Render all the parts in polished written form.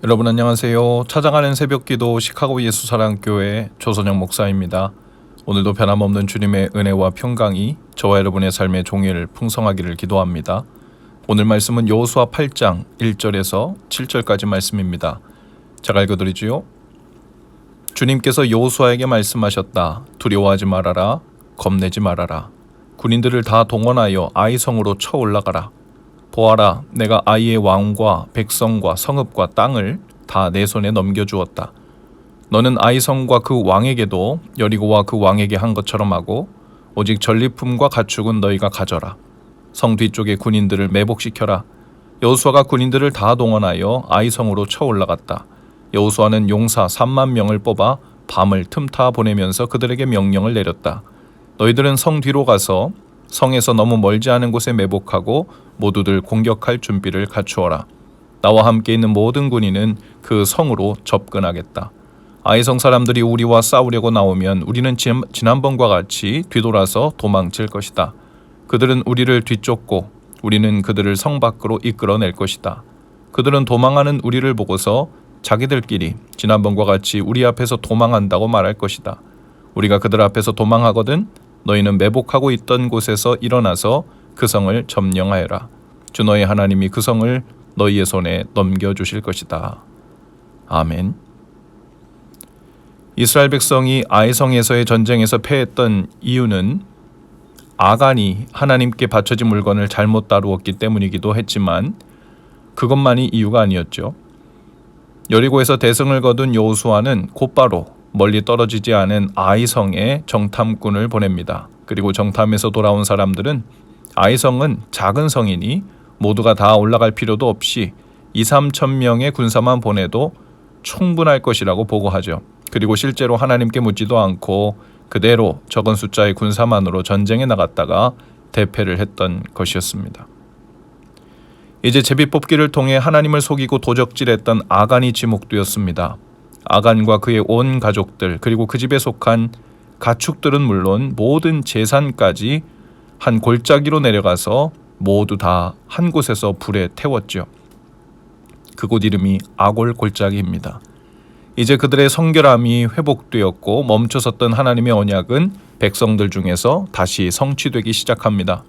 여러분 안녕하세요. 찾아가는 새벽기도 시카고 예수사랑교회 조선영 목사입니다. 오늘도 변함없는 주님의 은혜와 평강이 저와 여러분의 삶의 종일 풍성하기를 기도합니다. 오늘 말씀은 여호수아 8장 1절에서 7절까지 말씀입니다. 제가 읽어드리지요. 주님께서 여호수아에게 말씀하셨다. 두려워하지 말아라. 겁내지 말아라. 군인들을 다 동원하여 아이성으로 쳐 올라가라. 보아라, 내가 아이의 왕과 백성과 성읍과 땅을 다 내 손에 넘겨주었다. 너는 아이성과 그 왕에게도 여리고와 그 왕에게 한 것처럼 하고 오직 전리품과 가축은 너희가 가져라. 성 뒤쪽에 군인들을 매복시켜라. 여호수아가 군인들을 다 동원하여 아이성으로 쳐 올라갔다. 여호수아는 용사 3만 명을 뽑아 밤을 틈타 보내면서 그들에게 명령을 내렸다. 너희들은 성 뒤로 가서 성에서 너무 멀지 않은 곳에 매복하고 모두들 공격할 준비를 갖추어라. 나와 함께 있는 모든 군인은 그 성으로 접근하겠다. 아이성 사람들이 우리와 싸우려고 나오면 우리는 지난번과 같이 뒤돌아서 도망칠 것이다. 그들은 우리를 뒤쫓고 우리는 그들을 성 밖으로 이끌어낼 것이다. 그들은 도망하는 우리를 보고서 자기들끼리 지난번과 같이 우리 앞에서 도망한다고 말할 것이다. 우리가 그들 앞에서 도망하거든 너희는 매복하고 있던 곳에서 일어나서 그 성을 점령하여라. 주 너희 하나님이 그 성을 너희의 손에 넘겨주실 것이다. 아멘. 이스라엘 백성이 아이성에서의 전쟁에서 패했던 이유는 아간이 하나님께 바쳐진 물건을 잘못 다루었기 때문이기도 했지만 그것만이 이유가 아니었죠. 여리고에서 대승을 거둔 여호수아는 곧바로 멀리 떨어지지 않은 아이성에 정탐꾼을 보냅니다. 그리고 정탐에서 돌아온 사람들은 아이성은 작은 성이니 모두가 다 올라갈 필요도 없이 2-3천 명의 군사만 보내도 충분할 것이라고 보고하죠. 그리고 실제로 하나님께 묻지도 않고 그대로 적은 숫자의 군사만으로 전쟁에 나갔다가 대패를 했던 것이었습니다. 이제 제비뽑기를 통해 하나님을 속이고 도적질했던 아간이 지목되었습니다. 아간과 그의 온 가족들 그리고 그 집에 속한 가축들은 물론 모든 재산까지 한 골짜기로 내려가서 모두 다 한 곳에서 불에 태웠죠. 그곳 이름이 아골 골짜기입니다. 이제 그들의 성결함이 회복되었고 멈춰섰던 하나님의 언약은 백성들 중에서 다시 성취되기 시작합니다.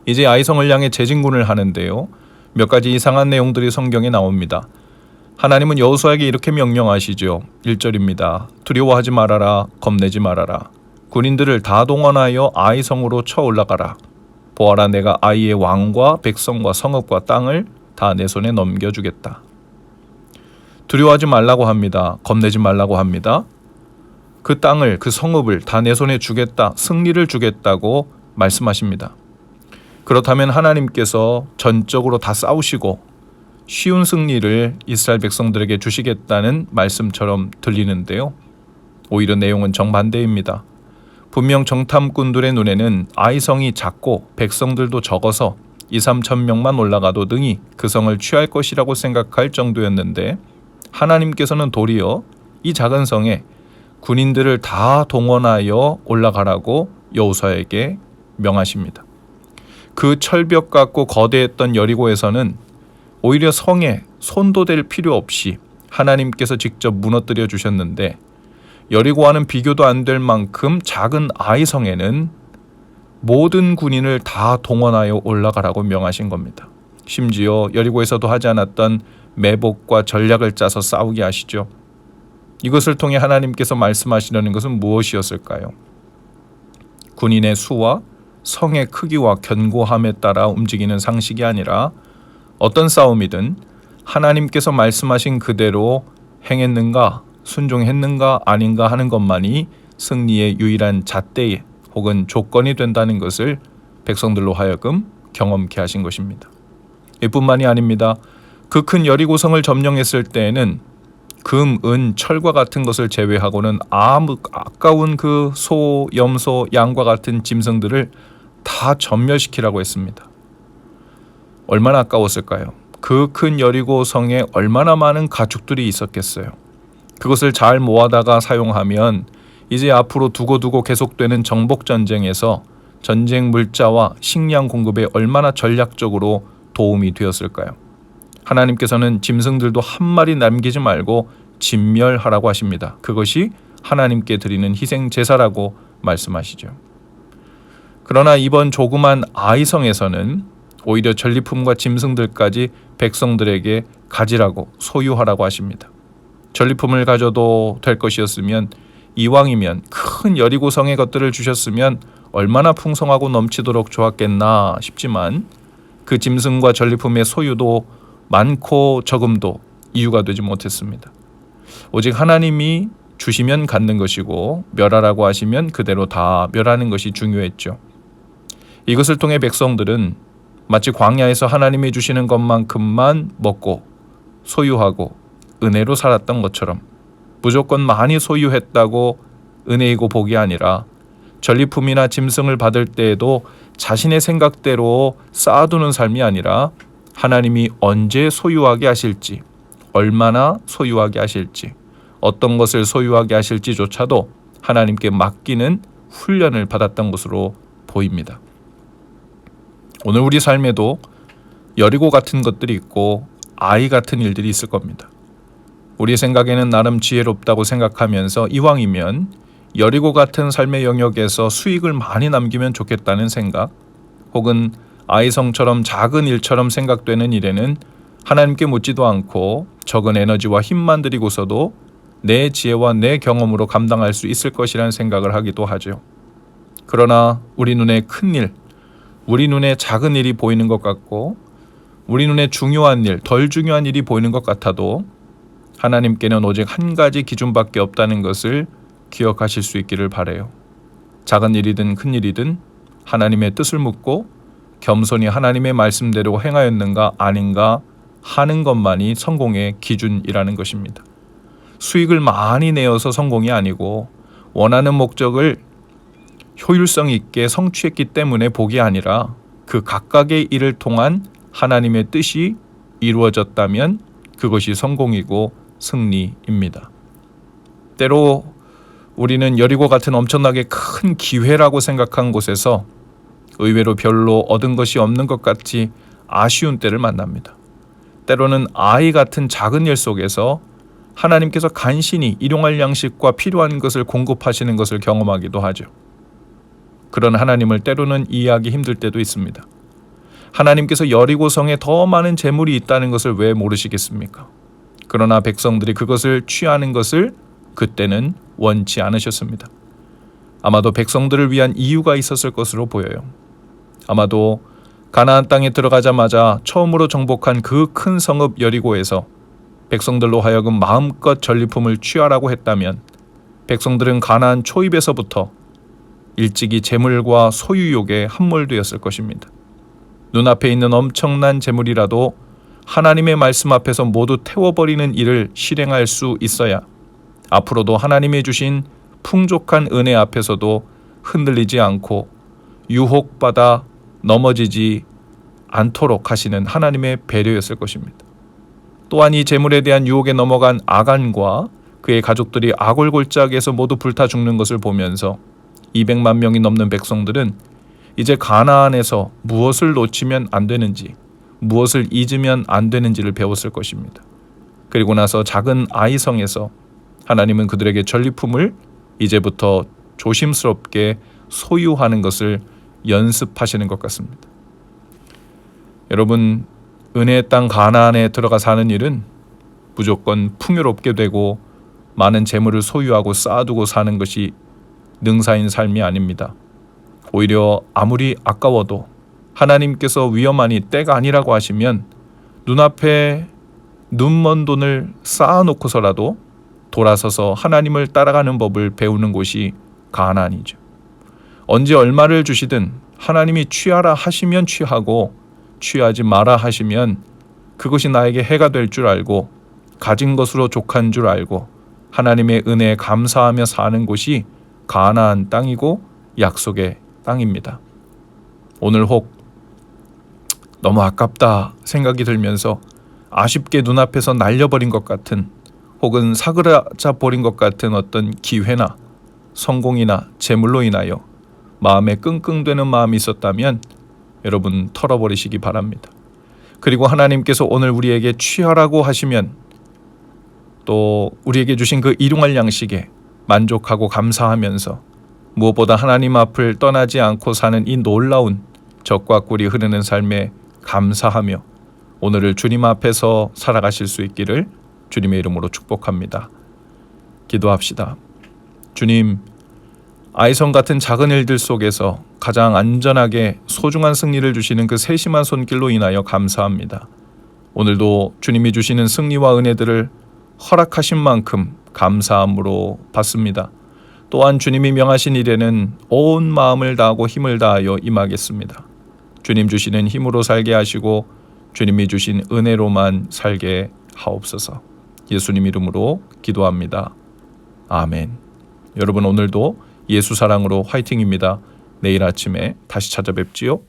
이제 아이성을 향해 재진군을 하는데요. 몇 가지 이상한 내용들이 성경에 나옵니다. 하나님은 여호수아에게 이렇게 명령하시죠. 1절입니다. 두려워하지 말아라. 겁내지 말아라. 군인들을 다 동원하여 아이성으로 쳐 올라가라. 보아라, 내가 아이의 왕과 백성과 성읍과 땅을 다 내 손에 넘겨주겠다. 두려워하지 말라고 합니다. 겁내지 말라고 합니다. 그 땅을, 그 성읍을 다 내 손에 주겠다. 승리를 주겠다고 말씀하십니다. 그렇다면 하나님께서 전적으로 다 싸우시고 쉬운 승리를 이스라엘 백성들에게 주시겠다는 말씀처럼 들리는데요. 오히려 내용은 정반대입니다. 분명 정탐꾼들의 눈에는 아이성이 작고 백성들도 적어서 2-3천 명만 올라가도 능히 그 성을 취할 것이라고 생각할 정도였는데 하나님께서는 도리어 이 작은 성에 군인들을 다 동원하여 올라가라고 여호수아에게 명하십니다. 그 철벽 같고 거대했던 여리고에서는 오히려 성에 손도 댈 필요 없이 하나님께서 직접 무너뜨려 주셨는데 여리고와는 비교도 안 될 만큼 작은 아이성에는 모든 군인을 다 동원하여 올라가라고 명하신 겁니다. 심지어 여리고에서도 하지 않았던 매복과 전략을 짜서 싸우게 하시죠. 이것을 통해 하나님께서 말씀하시려는 것은 무엇이었을까요? 군인의 수와 성의 크기와 견고함에 따라 움직이는 상식이 아니라 어떤 싸움이든 하나님께서 말씀하신 그대로 행했는가, 순종했는가 아닌가 하는 것만이 승리의 유일한 잣대 혹은 조건이 된다는 것을 백성들로 하여금 경험케 하신 것입니다. 이뿐만이 아닙니다. 그 큰 여리고성을 점령했을 때에는 금, 은, 철과 같은 것을 제외하고는 아까운 그 소, 염소, 양과 같은 짐승들을 다 전멸시키라고 했습니다. 얼마나 아까웠을까요? 그 큰 여리고성에 얼마나 많은 가축들이 있었겠어요. 그것을 잘 모아다가 사용하면 이제 앞으로 두고두고 계속되는 정복전쟁에서 전쟁 물자와 식량 공급에 얼마나 전략적으로 도움이 되었을까요? 하나님께서는 짐승들도 한 마리 남기지 말고 진멸하라고 하십니다. 그것이 하나님께 드리는 희생 제사라고 말씀하시죠. 그러나 이번 조그만 아이성에서는 오히려 전리품과 짐승들까지 백성들에게 가지라고 소유하라고 하십니다. 전리품을 가져도 될 것이었으면 이왕이면 큰 여리고성의 것들을 주셨으면 얼마나 풍성하고 넘치도록 좋았겠나 싶지만 그 짐승과 전리품의 소유도 많고 적음도 이유가 되지 못했습니다. 오직 하나님이 주시면 갖는 것이고 멸하라고 하시면 그대로 다 멸하는 것이 중요했죠. 이것을 통해 백성들은 마치 광야에서 하나님이 주시는 것만큼만 먹고 소유하고 은혜로 살았던 것처럼 무조건 많이 소유했다고 은혜이고 복이 아니라 전리품이나 짐승을 받을 때에도 자신의 생각대로 쌓아두는 삶이 아니라 하나님이 언제 소유하게 하실지, 얼마나 소유하게 하실지, 어떤 것을 소유하게 하실지조차도 하나님께 맡기는 훈련을 받았던 것으로 보입니다. 오늘 우리 삶에도 여리고 같은 것들이 있고 아이 같은 일들이 있을 겁니다. 우리 생각에는 나름 지혜롭다고 생각하면서 이왕이면 여리고 같은 삶의 영역에서 수익을 많이 남기면 좋겠다는 생각, 혹은 아이성처럼 작은 일처럼 생각되는 일에는 하나님께 묻지도 않고 적은 에너지와 힘만 들이고서도 내 지혜와 내 경험으로 감당할 수 있을 것이라는 생각을 하기도 하죠. 그러나 우리 눈에 큰 일, 우리 눈에 작은 일이 보이는 것 같고 우리 눈에 중요한 일, 덜 중요한 일이 보이는 것 같아도 하나님께는 오직 한 가지 기준밖에 없다는 것을 기억하실 수 있기를 바라요. 작은 일이든 큰 일이든 하나님의 뜻을 묻고 겸손히 하나님의 말씀대로 행하였는가 아닌가 하는 것만이 성공의 기준이라는 것입니다. 수익을 많이 내어서 성공이 아니고 원하는 목적을 효율성 있게 성취했기 때문에 복이 아니라 그 각각의 일을 통한 하나님의 뜻이 이루어졌다면 그것이 성공이고 승리입니다. 때로 우리는 여리고 같은 엄청나게 큰 기회라고 생각한 곳에서 의외로 별로 얻은 것이 없는 것 같이 아쉬운 때를 만납니다. 때로는 아이 같은 작은 일 속에서 하나님께서 간신히 일용할 양식과 필요한 것을 공급하시는 것을 경험하기도 하죠. 그런 하나님을 때로는 이해하기 힘들 때도 있습니다. 하나님께서 여리고성에 더 많은 재물이 있다는 것을 왜 모르시겠습니까? 그러나 백성들이 그것을 취하는 것을 그때는 원치 않으셨습니다. 아마도 백성들을 위한 이유가 있었을 것으로 보여요. 아마도 가나안 땅에 들어가자마자 처음으로 정복한 그 큰 성읍 여리고에서 백성들로 하여금 마음껏 전리품을 취하라고 했다면 백성들은 가나안 초입에서부터 일찍이 재물과 소유욕에 함몰되었을 것입니다. 눈앞에 있는 엄청난 재물이라도 하나님의 말씀 앞에서 모두 태워버리는 일을 실행할 수 있어야 앞으로도 하나님이 주신 풍족한 은혜 앞에서도 흔들리지 않고 유혹받아 넘어지지 않도록 하시는 하나님의 배려였을 것입니다. 또한 이 재물에 대한 유혹에 넘어간 아간과 그의 가족들이 아골골짜기에서 모두 불타 죽는 것을 보면서 200만 명이 넘는 백성들은 이제 가나안에서 무엇을 놓치면 안 되는지, 무엇을 잊으면 안 되는지를 배웠을 것입니다. 그리고 나서 작은 아이성에서 하나님은 그들에게 전리품을 이제부터 조심스럽게 소유하는 것을 연습하시는 것 같습니다. 여러분, 은혜의 땅 가나안에 들어가 사는 일은 무조건 풍요롭게 되고 많은 재물을 소유하고 쌓아두고 사는 것이 능사인 삶이 아닙니다. 오히려 아무리 아까워도 하나님께서 위험하니 때가 아니라고 하시면 눈앞에 눈먼 돈을 쌓아놓고서라도 돌아서서 하나님을 따라가는 법을 배우는 곳이 가나안이죠. 언제 얼마를 주시든 하나님이 취하라 하시면 취하고 취하지 마라 하시면 그것이 나에게 해가 될 줄 알고 가진 것으로 족한 줄 알고 하나님의 은혜에 감사하며 사는 곳이 가나안 땅이고 약속의 땅입니다. 오늘 혹 너무 아깝다 생각이 들면서 아쉽게 눈앞에서 날려버린 것 같은 혹은 사그라져 버린 것 같은 어떤 기회나 성공이나 재물로 인하여 마음에 끙끙대는 마음이 있었다면 여러분 털어버리시기 바랍니다. 그리고 하나님께서 오늘 우리에게 취하라고 하시면 또 우리에게 주신 그 일용할 양식에 만족하고 감사하면서 무엇보다 하나님 앞을 떠나지 않고 사는 이 놀라운 젖과 꿀이 흐르는 삶에 감사하며 오늘을 주님 앞에서 살아가실 수 있기를 주님의 이름으로 축복합니다. 기도합시다. 주님, 아이성 같은 작은 일들 속에서 가장 안전하게 소중한 승리를 주시는 그 세심한 손길로 인하여 감사합니다. 오늘도 주님이 주시는 승리와 은혜들을 허락하신 만큼 감사함으로 받습니다. 또한 주님이 명하신 일에는 온 마음을 다하고 힘을 다하여 임하겠습니다. 주님 주시는 힘으로 살게 하시고 주님이 주신 은혜로만 살게 하옵소서. 예수님 이름으로 기도합니다. 아멘. 여러분 오늘도 예수 사랑으로 화이팅입니다. 내일 아침에 다시 찾아뵙지요.